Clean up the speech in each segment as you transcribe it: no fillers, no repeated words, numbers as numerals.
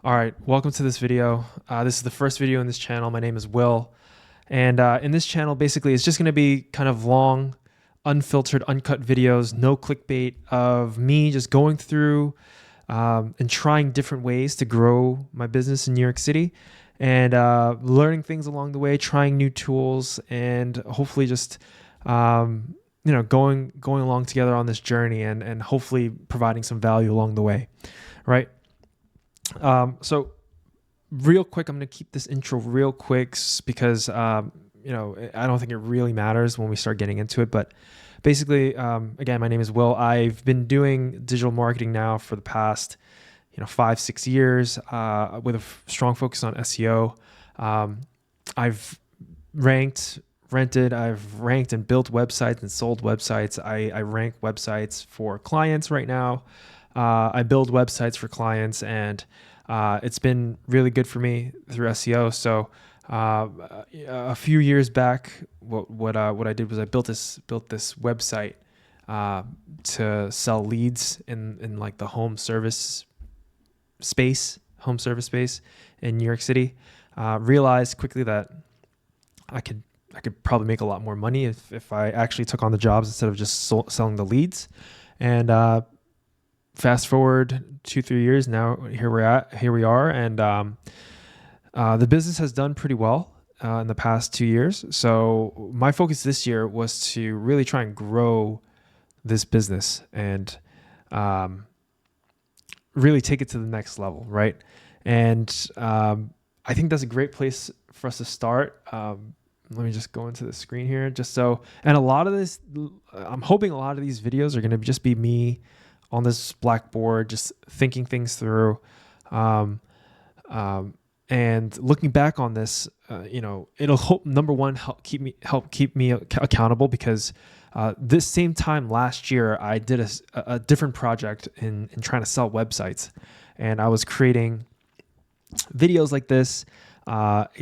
All right, welcome to this video. This is the first video in this channel. My name is Will. And in this channel, basically, it's just going to be kind of long, unfiltered, uncut videos, no clickbait of me just going through and trying different ways to grow my business in New York City and learning things along the way, trying new tools, and hopefully just going along together on this journey and hopefully providing some value along the way, right? So real quick, I'm going to keep this intro real quick because, I don't think it really matters when we start getting into it. But basically, again, my name is Will. I've been doing digital marketing now for the past, 5-6 years, with a strong focus on SEO. I've ranked and built websites and sold websites. I rank websites for clients right now. I build websites for clients, and it's been really good for me through SEO. So a few years back, what I did was I built this website to sell leads in like the home service space in New York City. Realized quickly that I could probably make a lot more money if I actually took on the jobs instead of just selling the leads. And fast forward 2-3 years now, here we are, and the business has done pretty well in the past 2 years. So my focus this year was to really try and grow this business and really take it to the next level, right? And I think that's a great place for us to start. Let me just go into the screen here, and a lot of this, I'm hoping a lot of these videos are going to just be me on this blackboard, just thinking things through, and looking back on this, it'll number one help keep me accountable, because this same time last year I did a different project in trying to sell websites, and I was creating videos like this,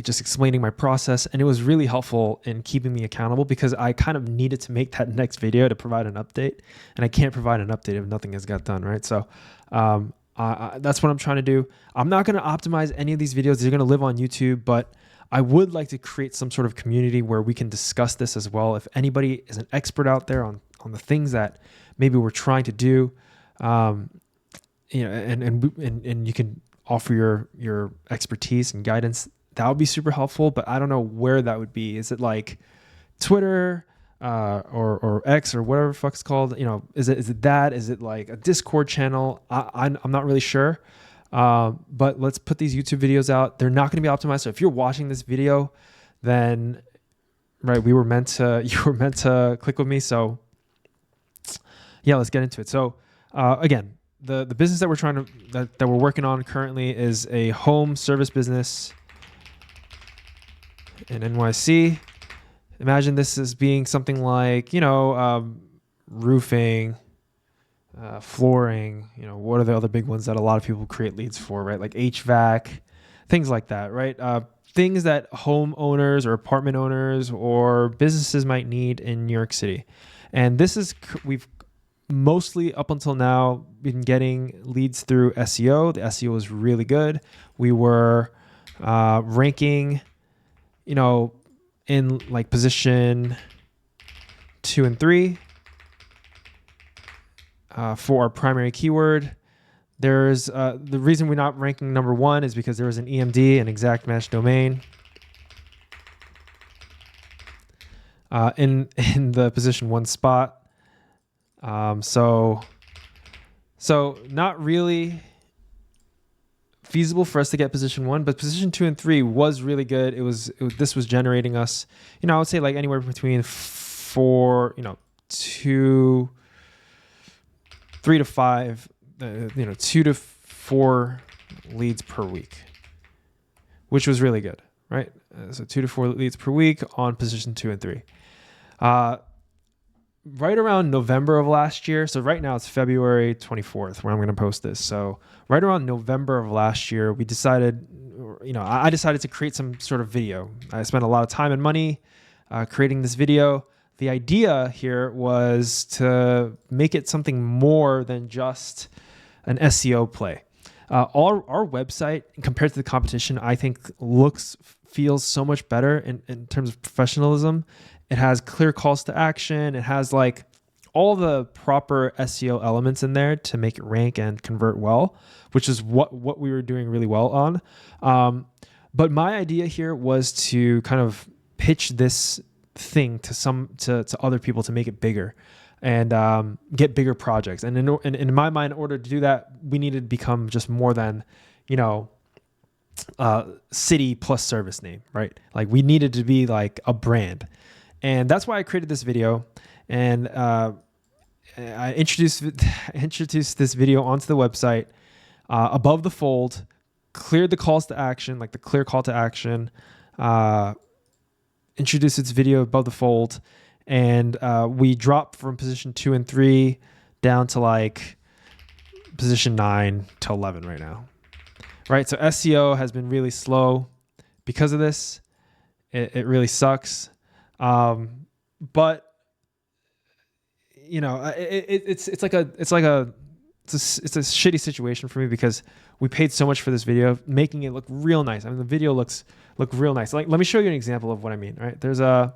just explaining my process, and it was really helpful in keeping me accountable because I kind of needed to make that next video to provide an update, and I can't provide an update if nothing has got done, right? So that's what I'm trying to do. I'm not going to optimize any of these videos. They're going to live on YouTube, but I would like to create some sort of community where we can discuss this as well. If anybody is an expert out there on the things that maybe we're trying to do, and you can offer your expertise and guidance, that would be super helpful. But I don't know where that would be. Is it like Twitter or X or whatever the fuck it's called? Is it that? Is it like a Discord channel? I'm not really sure. But let's put these YouTube videos out. They're not going to be optimized. So if you're watching this video, then right, you were meant to click with me. So yeah, let's get into it. So again, the business that we're working on currently is a home service business in NYC. Imagine this as being something like, roofing, flooring, what are the other big ones that a lot of people create leads for, right? Like HVAC, things like that, right? Things that homeowners or apartment owners or businesses might need in New York City. And we've mostly up until now been getting leads through SEO. The SEO is really good. We were ranking, in like position 2 and 3 for our primary keyword. There's the reason we're not ranking number 1 is because there was an EMD, an exact match domain, in the position 1 spot. So not really feasible for us to get position 1, but position 2 and 3 was really good. This was generating us, I would say like anywhere between 3 to 5, 2 to 4 leads per week, which was really good, right? So 2 to 4 leads per week on position 2 and 3. Right around November of last year. So right now it's February 24th where I'm going to post this. So right around November of last year, we decided, I decided to create some sort of video. I spent a lot of time and money creating this video. The idea here was to make it something more than just an SEO play. Our website compared to the competition, I think feels so much better in terms of professionalism. It has clear calls to action. It has like all the proper SEO elements in there to make it rank and convert well, which is what we were doing really well on. But my idea here was to kind of pitch this thing to other people to make it bigger and get bigger projects. And in my mind, in order to do that, we needed to become just more than, city plus service name, right? Like we needed to be like a brand. And that's why I created this video. And I introduced this video onto the website, above the fold, cleared the calls to action, like the clear call to action, introduced its video above the fold, and we dropped from position 2 and 3 down to like position 9 to 11 right now. Right, so SEO has been really slow because of this. It really sucks, but it's a shitty situation for me because we paid so much for this video, making it look real nice. I mean, the video look real nice. Like, let me show you an example of what I mean. Right, there's a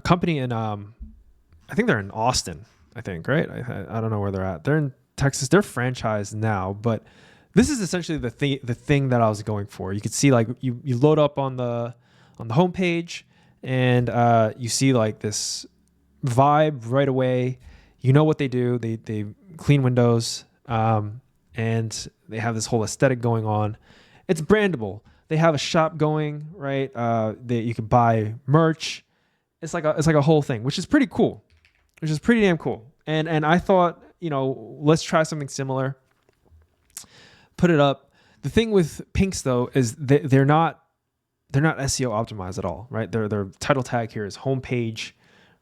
company in I think they're in Austin. I think, right? I don't know where they're at. They're in Texas. They're franchised now, but this is essentially the thing that I was going for. You could see like you load up on the homepage and you see like this vibe right away. You know what they do. They clean windows and they have this whole aesthetic going on. It's brandable. They have a shop going, right? You can buy merch. It's like a whole thing, which is pretty cool, which is pretty damn cool. And I thought, let's try something similar. Put it up. The thing with Pinks though is they're not SEO optimized at all, right? Their title tag here is homepage,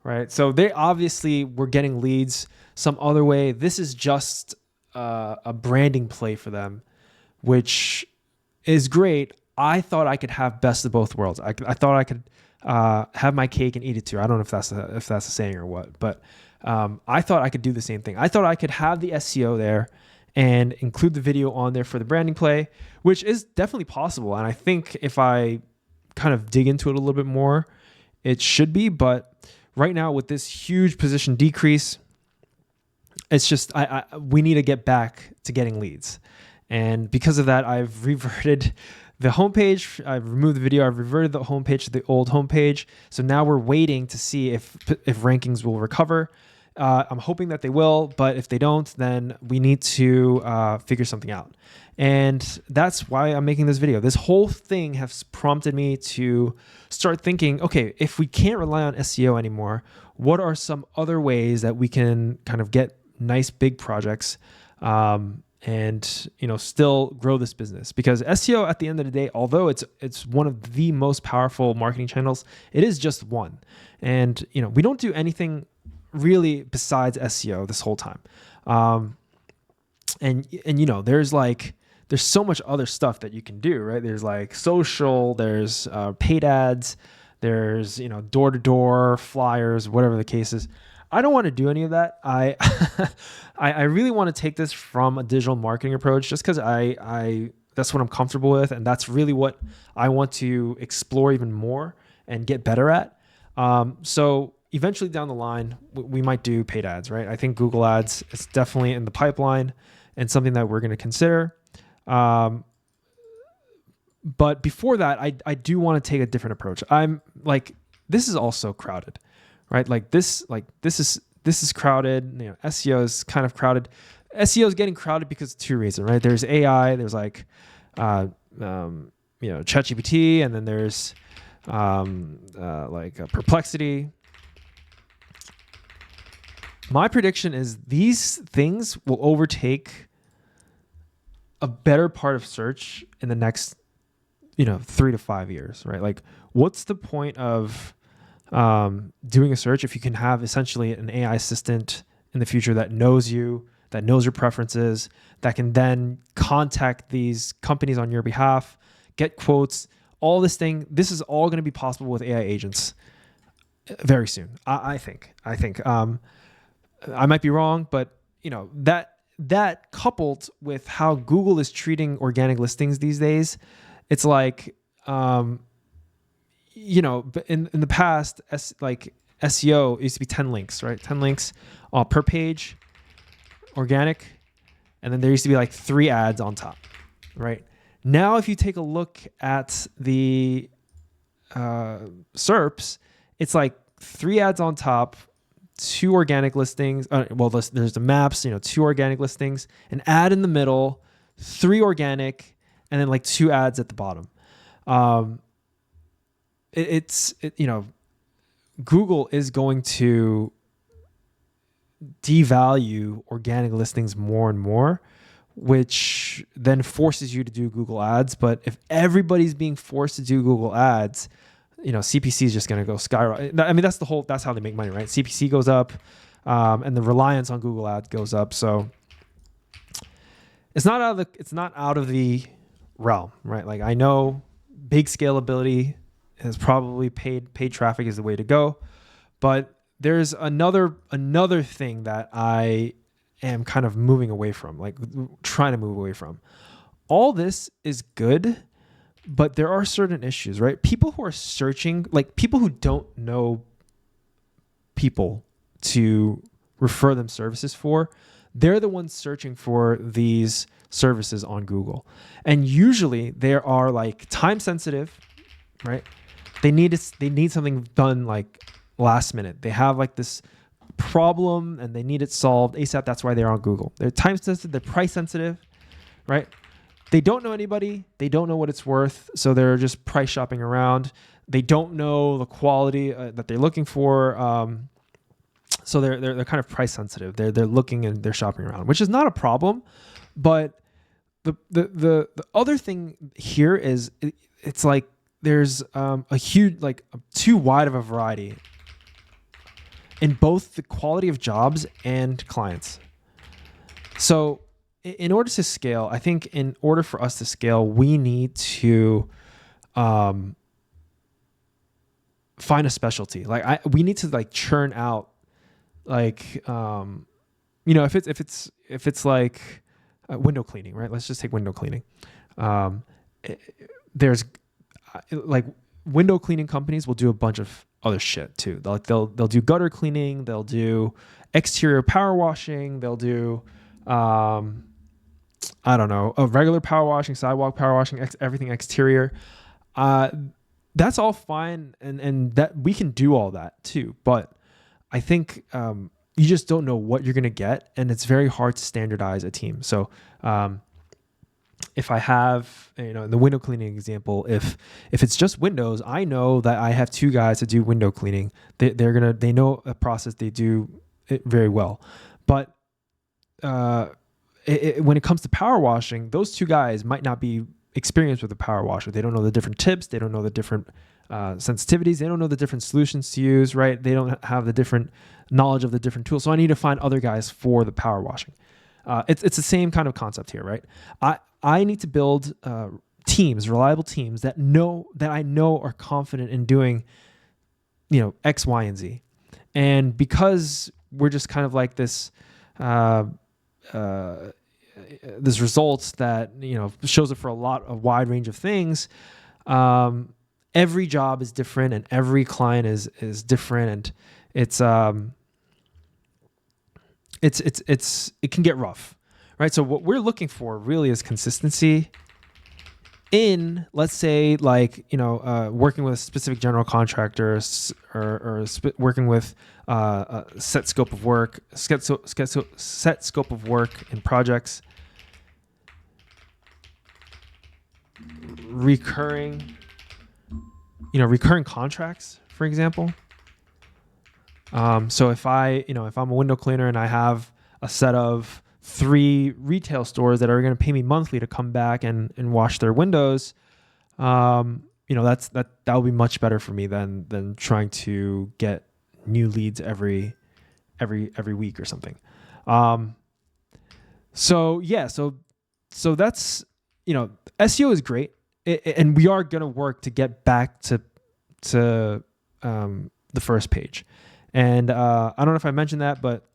right? So they obviously were getting leads some other way. This is just a branding play for them, which is great. I thought I could have best of both worlds. I thought I could have my cake and eat it too. I don't know if that's a saying or what, but I thought I could do the same thing. I thought I could have the SEO there and include the video on there for the branding play, which is definitely possible. And I think if I kind of dig into it a little bit more, it should be. But right now with this huge position decrease, it's just we need to get back to getting leads. And because of that, I've reverted the homepage. I've removed the video. I've reverted the homepage to the old homepage. So now we're waiting to see if rankings will recover. I'm hoping that they will, but if they don't, then we need to figure something out. And that's why I'm making this video. This whole thing has prompted me to start thinking, okay, if we can't rely on SEO anymore, what are some other ways that we can kind of get nice big projects and still grow this business? Because SEO at the end of the day, although it's one of the most powerful marketing channels, it is just one. And we don't do anything really besides SEO this whole time. And there's so much other stuff that you can do, right? There's like social, there's paid ads, there's door-to-door flyers, whatever the case is. I don't want to do any of that. I really want to take this from a digital marketing approach just because I that's what I'm comfortable with, and that's really what I want to explore even more and get better at. So eventually down the line, we might do paid ads, right? I think Google Ads is definitely in the pipeline and something that we're going to consider. But before that, I do want to take a different approach. I'm like, this is also crowded, right? This is crowded. SEO is kind of crowded. SEO is getting crowded because of two reasons, right? There's AI, there's ChatGPT, and then there's Perplexity. My prediction is these things will overtake a better part of search in the next, 3 to 5 years, right? Like, what's the point of doing a search if you can have essentially an AI assistant in the future that knows you, that knows your preferences, that can then contact these companies on your behalf, get quotes, all this thing. This is all going to be possible with AI agents very soon. I think. I might be wrong, but that coupled with how Google is treating organic listings these days, it's like, in the past, like SEO used to be 10 links, right? 10 links per page, organic. And then there used to be like 3 ads on top, right? Now, if you take a look at the SERPs, it's like 3 ads on top, 2 organic listings. There's the maps, 2 organic listings, an ad in the middle, 3 organic, and then like 2 ads at the bottom. Google is going to devalue organic listings more and more, which then forces you to do Google ads. But if everybody's being forced to do Google ads, CPC is just going to go skyrocket. I mean, that's how they make money, right? CPC goes up, and the reliance on Google ads goes up. So it's not out of the realm, right? Like, I know big scalability is probably paid traffic is the way to go, but there's another thing that I am kind of moving away from, like trying to move away from. All this is good, but there are certain issues, right? People who are searching, like people who don't know people to refer them services for, they're the ones searching for these services on Google. And usually they are like time sensitive, right? They need something done like last minute. They have like this problem and they need it solved ASAP. That's why they're on Google. They're time sensitive, they're price sensitive, right? They don't know anybody. They don't know what it's worth. So they're just price shopping around. They don't know the quality that they're looking for. So they're kind of price sensitive. They're looking and they're shopping around, which is not a problem. But the other thing here is it's like there's a huge, like too wide of a variety in both the quality of jobs and clients. So in order to scale, I think in order for us to scale, we need to find a specialty. Like we need to like churn out, like if it's like window cleaning, right? Let's just take window cleaning. There's like window cleaning companies will do a bunch of other shit too. They'll do gutter cleaning, they'll do exterior power washing, they'll do I don't know, a regular power washing, sidewalk power washing, everything exterior. That's all fine, and that we can do all that too. But I think you just don't know what you're gonna get, and it's very hard to standardize a team. So if I have, in the window cleaning example, if it's just windows, I know that I have 2 guys to do window cleaning. They know a process, they do it very well. But when it comes to power washing, those 2 guys might not be experienced with a power washer. They don't know the different tips. They don't know the different sensitivities. They don't know the different solutions to use, right? They don't have the different knowledge of the different tools. So I need to find other guys for the power washing. It's the same kind of concept here, right? I need to build teams, reliable teams that I know are confident in doing, X, Y, and Z. And because we're just kind of like this results that shows up for a wide range of things. Every job is different, and every client is different, and it can get rough, right? So what we're looking for really is consistency in, let's say, like working with specific general contractors or working with a set scope of work, set scope of work in projects, recurring contracts, for example. So if I'm a window cleaner and I have a set of 3 retail stores that are going to pay me monthly to come back and wash their windows, that will be much better for me than trying to get new leads every week or something. So that's, SEO is great, and we are going to work to get back to the first page. And I don't know if I mentioned that, but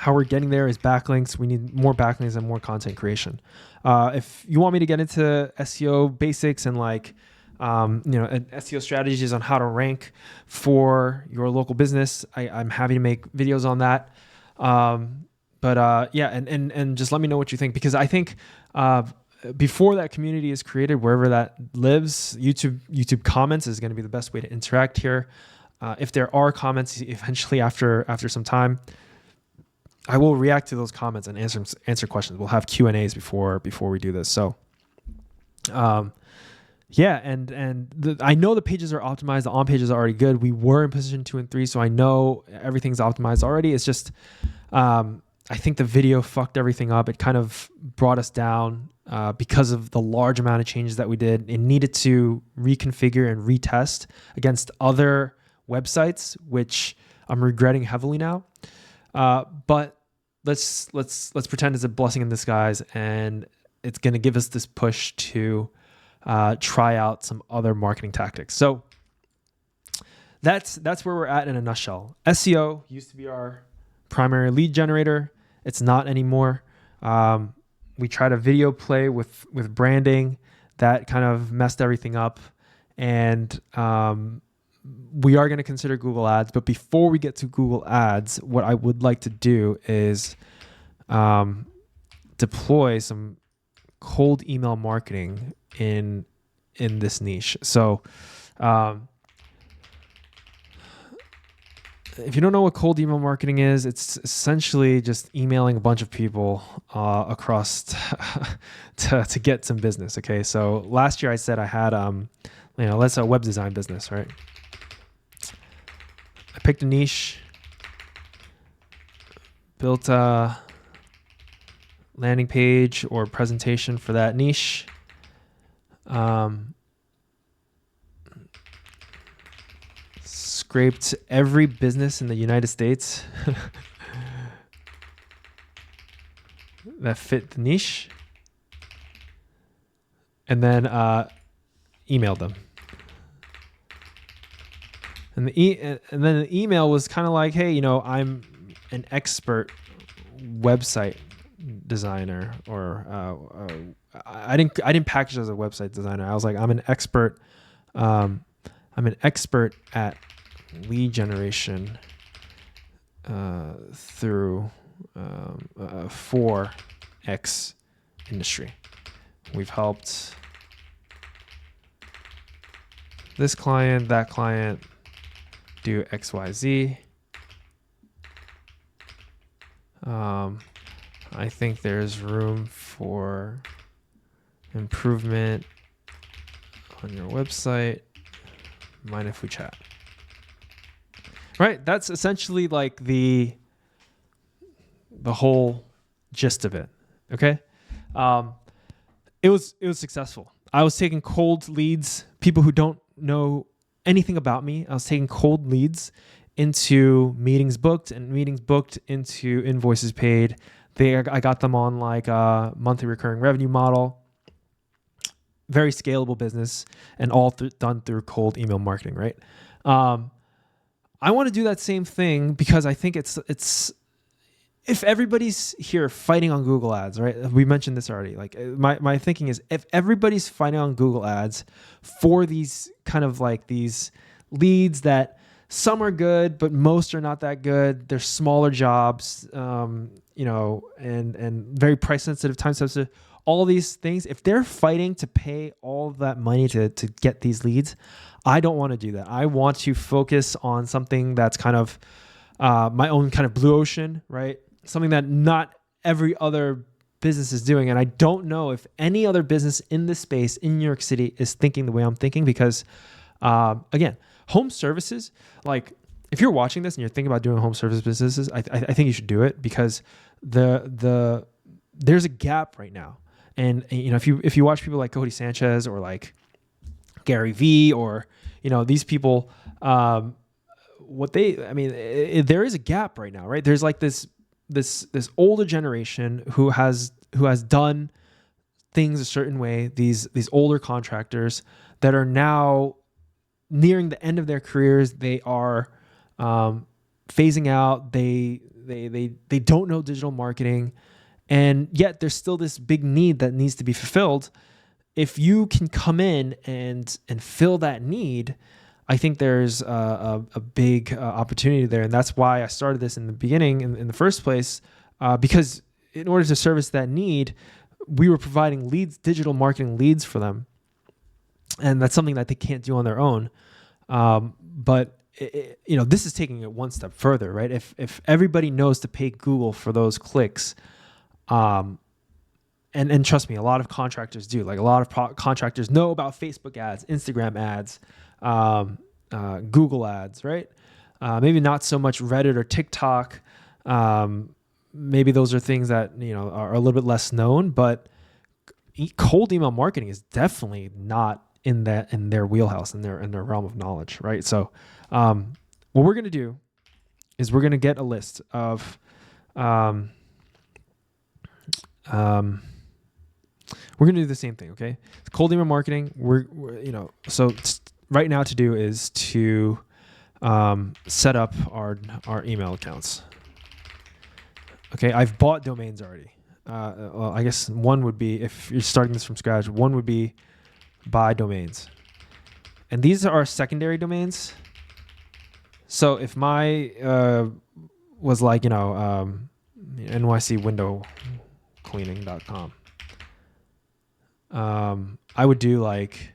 how we're getting there is backlinks. We need more backlinks and more content creation. If you want me to get into SEO basics and like, and SEO strategies on how to rank for your local business, I'm happy to make videos on that. And just let me know what you think, because I think before that community is created, wherever that lives, YouTube comments is going to be the best way to interact here. If there are comments eventually after some time, I will react to those comments and answer questions. We'll have Q&As before we do this. So, I know the pages are optimized. The on pages are already good. We were in position 2 and 3, so I know everything's optimized already. It's just, I think the video fucked everything up. It kind of brought us down because of the large amount of changes that we did. It needed to reconfigure and retest against other websites, which I'm regretting heavily now. But let's pretend it's a blessing in disguise, and it's going to give us this push to try out some other marketing tactics. So that's where we're at in a nutshell. SEO used to be our primary lead generator. It's not anymore. We tried a video play with branding that kind of messed everything up, and we are going to consider Google Ads. But before we get to Google Ads, what I would like to do is deploy some cold email marketing in this niche. So if you don't know what cold email marketing is, it's essentially just emailing a bunch of people across to get some business. Okay, so last year I said I had let's say a web design business, right? I picked a niche, built a landing page or presentation for that niche. Scraped every business in the United States that fit the niche, and then emailed them. And then the email was kind of like, hey, I'm an expert website designer, or I didn't package it as a website designer. I was like, I'm an expert at lead generation through 4X industry. We've helped this client, that client do XYZ. I think there's room for improvement on your website. Mind if we chat? Right? That's essentially like the whole gist of it. Okay? It was successful. I was taking cold leads, people who don't know anything about me. I was taking cold leads into meetings booked, and meetings booked into invoices paid. I got them on like a monthly recurring revenue model. Very scalable business, and all done through cold email marketing, right? I want to do that same thing because I think it's if everybody's here fighting on Google Ads, right? We mentioned this already. Like my thinking is, if everybody's fighting on Google Ads for these kind of like these leads that some are good, but most are not that good. They're smaller jobs, and very price sensitive, time sensitive. All these things, if they're fighting to pay all that money to get these leads, I don't want to do that. I want to focus on something that's kind of my own kind of blue ocean, right? Something that not every other business is doing. And I don't know if any other business in this space in New York City is thinking the way I'm thinking, because again, home services, like if you're watching this and you're thinking about doing home service businesses, I think you should do it, because there's a gap right now. And if you watch people like Cody Sanchez or like Gary Vee or these people, there is a gap right now, right? There's like this older generation who has done things a certain way. These older contractors that are now nearing the end of their careers, they are phasing out. They They don't know digital marketing, and yet there's still this big need that needs to be fulfilled. If you can come in and fill that need, I think there's a big opportunity there. And that's why I started this in the beginning, in the first place, because in order to service that need, we were providing leads, digital marketing leads for them. And that's something that they can't do on their own. But this is taking it one step further, right? If everybody knows to pay Google for those clicks, and trust me, a lot of contractors do. Like a lot of contractors know about Facebook ads, Instagram ads, Google ads, right? Maybe not so much Reddit or TikTok. Maybe those are things that are a little bit less known, but cold email marketing is definitely not in their wheelhouse, in their realm of knowledge, right? So what we're going to do is we're going to get a list of we're going to do the same thing, okay? Cold email marketing, so right now to do is to set up our email accounts. Okay, I've bought domains already. Well, I guess one would be, if you're starting this from scratch, one would be buy domains. And these are secondary domains. So if my was like, NYC window cleaning.com, I would do like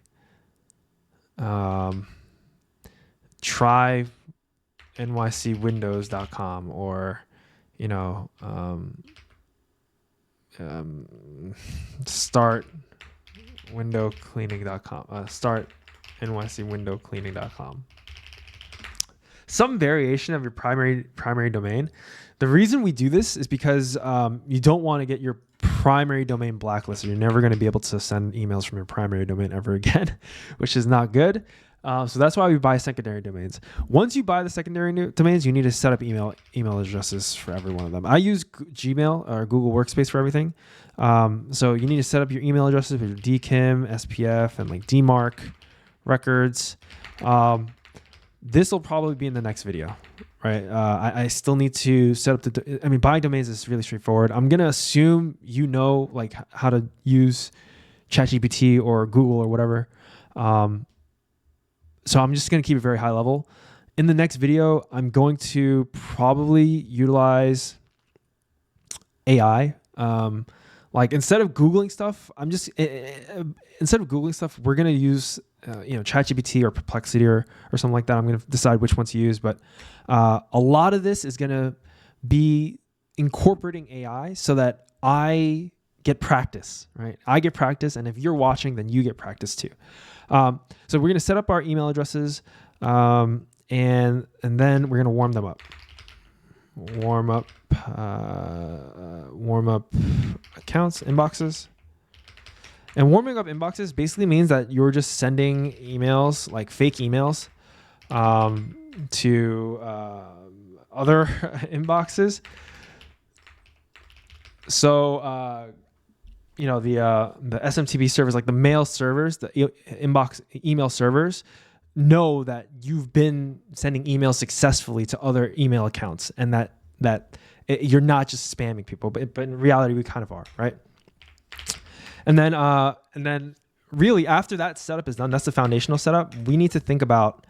try nycwindows.com, or start window cleaning.com, start nycwindowcleaning.com. Some variation of your primary domain. The reason we do this is because you don't want to get your primary domain blacklisted. You're never going to be able to send emails from your primary domain ever again, which is not good. So that's why we buy secondary domains. Once you buy the secondary domains, you need to set up email addresses for every one of them. I use Gmail or Google Workspace for everything. So you need to set up your email addresses with your DKIM, SPF, and like DMARC records. This will probably be in the next video, right? I still need to set up buying domains is really straightforward. I'm going to assume like how to use ChatGPT or Google or whatever. So I'm just going to keep it very high level. In the next video, I'm going to probably utilize AI. Like instead of Googling stuff, we're going to use ChatGPT or Perplexity or something like that. I'm going to decide which one to use. But a lot of this is going to be incorporating AI so that I get practice, right? I get practice. And if you're watching, then you get practice too. So we're going to set up our email addresses, and then we're going to warm them up. Warm up accounts, inboxes. And warming up inboxes basically means that you're just sending emails, like fake emails, to other inboxes. So, the SMTP servers, like the mail servers, the inbox email servers, know that you've been sending emails successfully to other email accounts, and that you're not just spamming people, but in reality we kind of are, right? And then really after that setup is done, that's the foundational setup. We need to think about